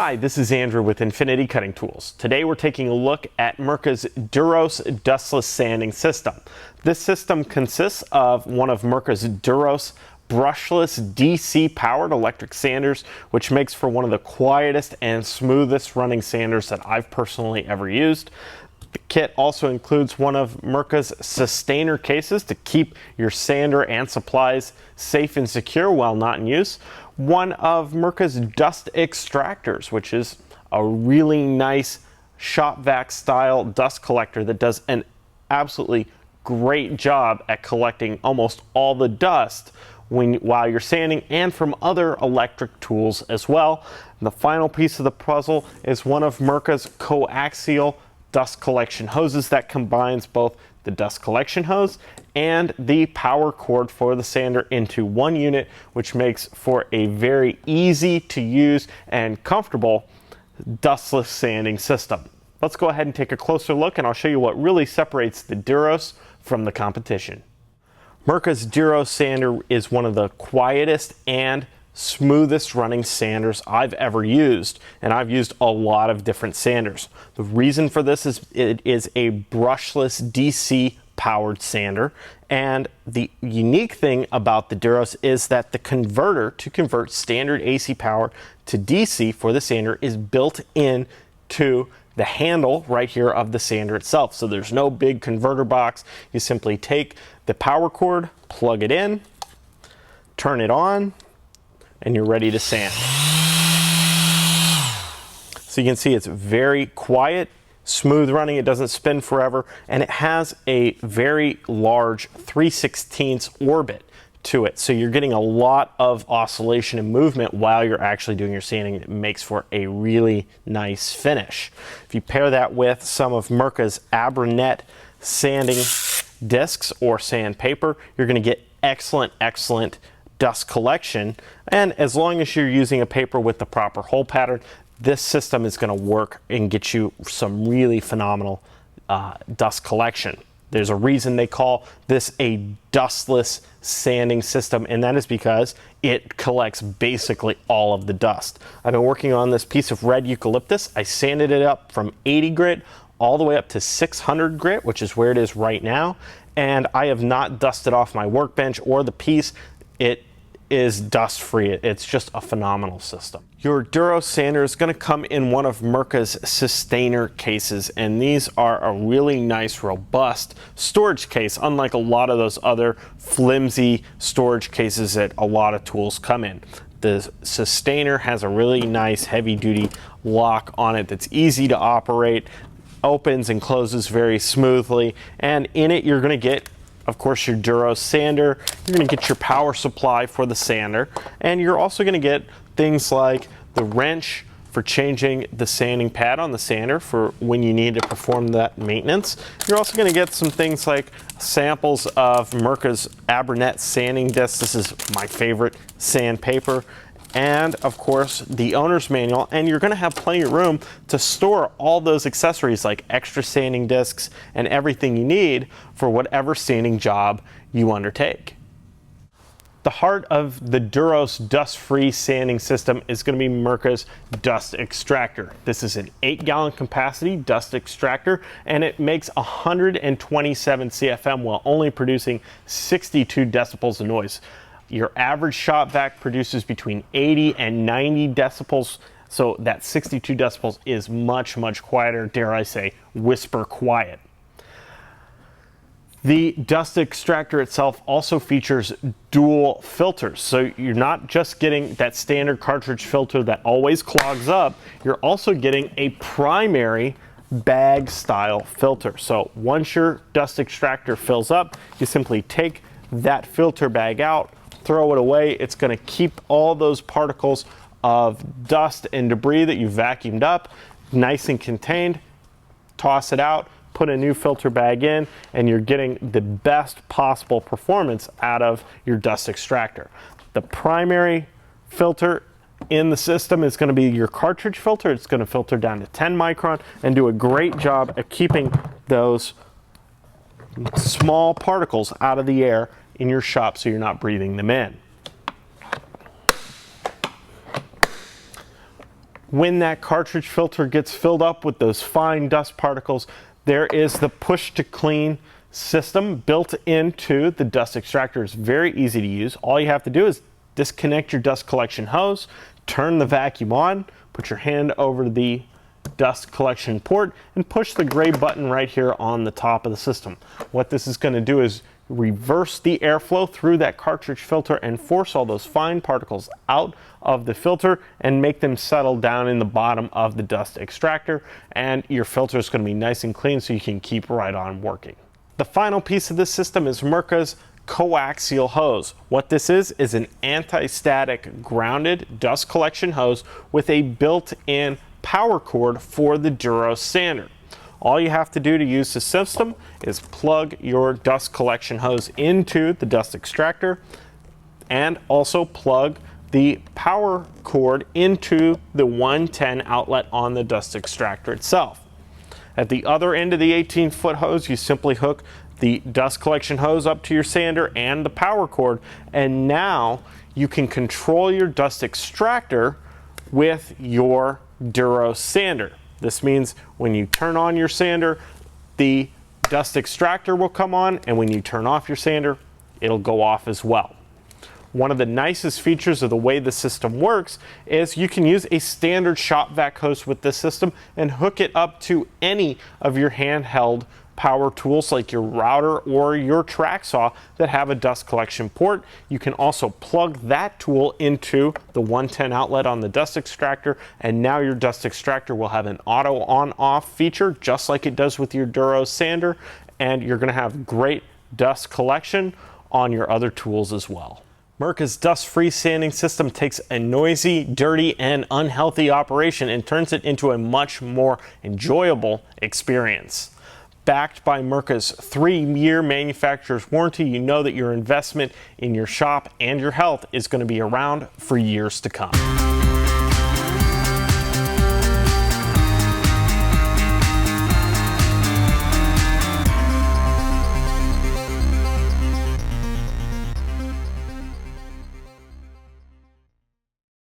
Hi, this is Andrew with Infinity Cutting Tools. Today we're taking a look at Mirka's DEROS Dustless Sanding System. This system consists of one of Mirka's DEROS brushless DC powered electric sanders, which makes for one of the quietest and smoothest running sanders that I've personally ever used. The kit also includes one of Mirka's sustainer cases to keep your sander and supplies safe and secure while not in use. One of Mirka's dust extractors, which is a really nice shop vac style dust collector that does an absolutely great job at collecting almost all the dust while you're sanding, and from other electric tools as well. And the final piece of the puzzle is one of Mirka's coaxial dust collection hoses that combines both the dust collection hose and the power cord for the sander into one unit, which makes for a very easy to use and comfortable dustless sanding system. Let's go ahead and take a closer look, and I'll show you what really separates the DEROS from the competition. Mirka's DEROS sander is one of the quietest and smoothest running sanders I've ever used, and I've used a lot of different sanders. The reason for this is it is a brushless DC powered sander, and the unique thing about the DEROS is that the converter to convert standard AC power to DC for the sander is built in to the handle right here of the sander itself. So there's no big converter box. You simply take the power cord, plug it in, turn it on, and you're ready to sand. So you can see it's very quiet, smooth running, it doesn't spin forever, and it has a very large 3/16 orbit to it. So you're getting a lot of oscillation and movement while you're actually doing your sanding. It makes for a really nice finish. If you pair that with some of Mirka's Abranet sanding discs or sandpaper, you're going to get excellent dust collection. And as long as you're using a paper with the proper hole pattern, this system is going to work and get you some really phenomenal dust collection. There's a reason they call this a dustless sanding system, and that is because it collects basically all of the dust. I've been working on this piece of red eucalyptus. I sanded it up from 80 grit all the way up to 600 grit, which is where it is right now, and I have not dusted off my workbench or the piece. It is dust free. It's just a phenomenal system. Your DEROS sander is going to come in one of Mirka's sustainer cases, and these are a really nice robust storage case, unlike a lot of those other flimsy storage cases that a lot of tools come in. The sustainer has a really nice heavy duty lock on it that's easy to operate, opens and closes very smoothly, and in it you're going to get, of course, your DEROS sander. You're going to get your power supply for the sander, and you're also going to get things like the wrench for changing the sanding pad on the sander for when you need to perform that maintenance. You're also going to get some things like samples of Mirka's Abranet sanding discs. This is my favorite sandpaper. And of course the owner's manual, and you're going to have plenty of room to store all those accessories like extra sanding discs and everything you need for whatever sanding job you undertake. The heart of the DEROS Dust-Free Sanding System is going to be Mirka's dust extractor. This is an 8-gallon capacity dust extractor, and it makes 127 CFM while only producing 62 decibels of noise. Your average shop vac produces between 80 and 90 decibels, so that 62 decibels is much quieter, dare I say, whisper quiet. The dust extractor itself also features dual filters, so you're not just getting that standard cartridge filter that always clogs up, you're also getting a primary bag style filter. So once your dust extractor fills up, you simply take that filter bag out, throw it away. It's going to keep all those particles of dust and debris that you vacuumed up nice and contained. Toss it out, put a new filter bag in, and you're getting the best possible performance out of your dust extractor. The primary filter in the system is going to be your cartridge filter. It's going to filter down to 10 micron and do a great job at keeping those small particles out of the air in your shop so you're not breathing them in. When that cartridge filter gets filled up with those fine dust particles, there is the push to clean system built into the dust extractor. It's very easy to use. All you have to do is disconnect your dust collection hose, turn the vacuum on, put your hand over the dust collection port, and push the gray button right here on the top of the system. What this is going to do is reverse the airflow through that cartridge filter and force all those fine particles out of the filter and make them settle down in the bottom of the dust extractor, and your filter is going to be nice and clean so you can keep right on working. The final piece of this system is Mirka's Coaxial Hose. What this is an anti-static grounded dust collection hose with a built-in power cord for the DEROS Sander. All you have to do to use the system is plug your dust collection hose into the dust extractor and also plug the power cord into the 110 outlet on the dust extractor itself. At the other end of the 18-foot hose, you simply hook the dust collection hose up to your sander and the power cord, and now you can control your dust extractor with your DEROS sander. This means when you turn on your sander, the dust extractor will come on, and when you turn off your sander, it'll go off as well. One of the nicest features of the way the system works is you can use a standard shop vac hose with this system and hook it up to any of your handheld power tools like your router or your track saw that have a dust collection port. You can also plug that tool into the 110 outlet on the dust extractor, and now your dust extractor will have an auto on-off feature just like it does with your DEROS sander, and you're going to have great dust collection on your other tools as well. Mirka's dust-free sanding system takes a noisy, dirty, and unhealthy operation and turns it into a much more enjoyable experience. Backed by Mirka's 3-year manufacturer's warranty, you know that your investment in your shop and your health is going to be around for years to come.